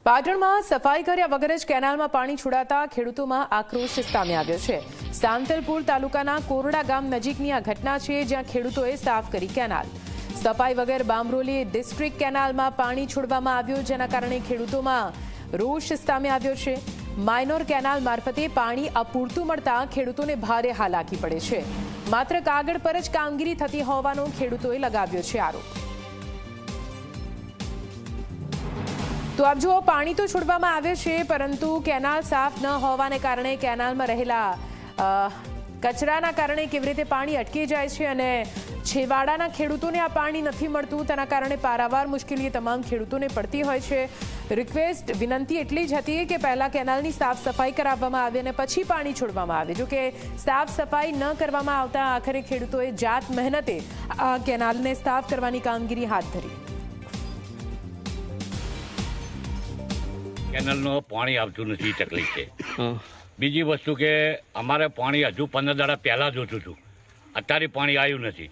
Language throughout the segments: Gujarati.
પાટણમાં સફાઈ કર્યા વગર જ કેનાલમાં પાણી છોડાતા ખેડૂતોમાં આક્રોશ સામે આવ્યો છે। સાંતલપુર તાલુકાના કોરડા ગામ નજીકની આ ઘટના છે, જ્યાં ખેડૂતોએ સાફ કરી કેનાલ। સફાઈ વગર બામરોલી ડિસ્ટ્રિક્ટ કેનાલમાં પાણી છોડવામાં આવ્યું, જેના કારણે ખેડૂતોમાં રોષ સામે આવ્યો છે। માઇનોર કેનાલ મારફતે પાણી અપૂરતું મળતા ખેડૂતોને ભારે હાલાકી પડે છે। માત્ર કાગળ પર જ કામગીરી થતી હોવાનો ખેડૂતોએ લગાવ્યો છે આરોપ। तो आप जो पानी तो छोड़वामां आवे छे, परंतु केनाल साफ न होवाने कारणे केनालमां रहेला कचराना कारणे केवी रीते पाणी अटकी जाय छे अने छेवाडाना खेडूतोने आ पाणी नथी मळतुं, तेना कारणे पारावार मुश्केली तमाम खेडूतोने पड़ती होय छे। रिक्वेस्ट विनंती એટલી જ હતી કે પહેલા કેનાલની સાફ સફાઈ કરાવવામાં આવે અને પછી પાણી છોડવામાં આવે। જો કે સાફ સફાઈ ન કરવામાં આવતા આખરે ખેડૂતોએ જાત મહેનતે આ કેનાલને સાફ કરવાની કામગીરી હાથ ધરી। કેનાલનો પાણી આવતું નથી, તકલીફ છે। બીજી વસ્તુ કે અમારે પાણી હજુ 15 દાડા પહેલાં જોતું હતું, અત્યારે પાણી આવ્યું નથી।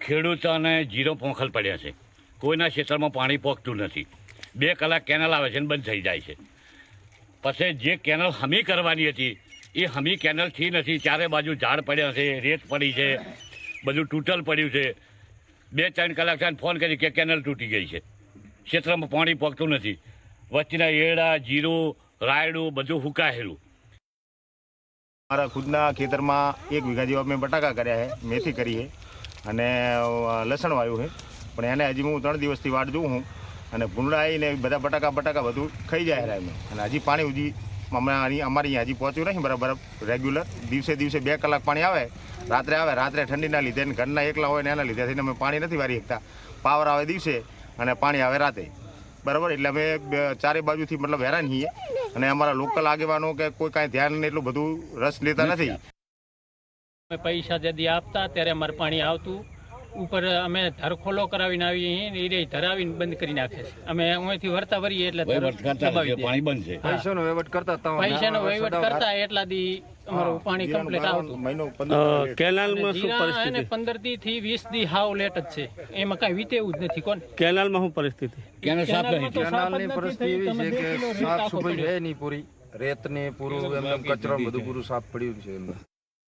ખેડૂતોને જીરો પોંખલ પડ્યા છે, કોઈના ક્ષેત્રમાં પાણી પહોંચતું નથી। 2 કલાક કેનાલ આવે છે અને બંધ થઈ જાય છે। પછી જે કેનાલ હમી કરવાની હતી એ હમી કેનાલ થઈ નથી। ચારે બાજુ ઝાડ પડ્યા છે, રેત પડી છે, બધું તૂટલ પડ્યું છે। 2-3 કલાક થઈને ફોન કરી કે કેનાલ તૂટી ગઈ છે, ક્ષેત્રમાં પાણી પહોંચતું નથી। વચ્ચેના એડા, જીરું, રાયડું બધું હુકાયેલું। મારા ખુદના ખેતરમાં 1 વીઘા જેવા મેં બટાકા કર્યા છે, મેથી કરી છે અને લસણ વાવ્યું છે, પણ એને હજી હું 3 દિવસથી વાટ જોઉં છું અને ભૂંડા આવીને બધા બટાકા બધું ખાઈ જાય છે અને હજી પાણી હજી અમારી અહીંયા હજી પહોંચ્યું નહીં બરાબર રેગ્યુલર। દિવસે 2 કલાક પાણી આવે, રાત્રે ઠંડીના લીધે અને ઘરના એકલા હોય ને એના લીધે થઈને અમે પાણી નથી વારી શકતા। પાવર આવે દિવસે અને પાણી આવે રાતે, બરાબર। એટલે અમે ચારે બાજુથી મતલબ હેરાન છીએ અને અમારા લોકલ આગેવાનો કે કોઈ કાંઈ ધ્યાન એટલું બધું રસ લેતા નથી। અમે પૈસા જદી આપતા ત્યારે અમારે પાણી આવતું, ઉપર અમે ધરખોલો કરાવીને આવીએ એ ધરાવીને બંધ કરી નાખે છે। અમે અહીંથી વરતા વરીએ એટલે પાણી બંધ છે। પૈસાનો વહીવટ કરતા એટલા દી અમારું પાણી કમ્પ્લીટ આવતું। કેનાલમાં શું પરિસ્થિતિ? 15 થી 20 દી હાવ લેટ જ છે, એમાં કાંઈ વીતે એવું જ નથી। કોણ કેનાલમાં શું પરિસ્થિતિ? કેનાલ સાફ નથી। કેનાલની પરિસ્થિતિ એવી છે કે સાફ સફાઈ છે નહીં પૂરી, રેત ને પૂરું એમ કચરો બધું પૂરું સાફ પડ્યું છે।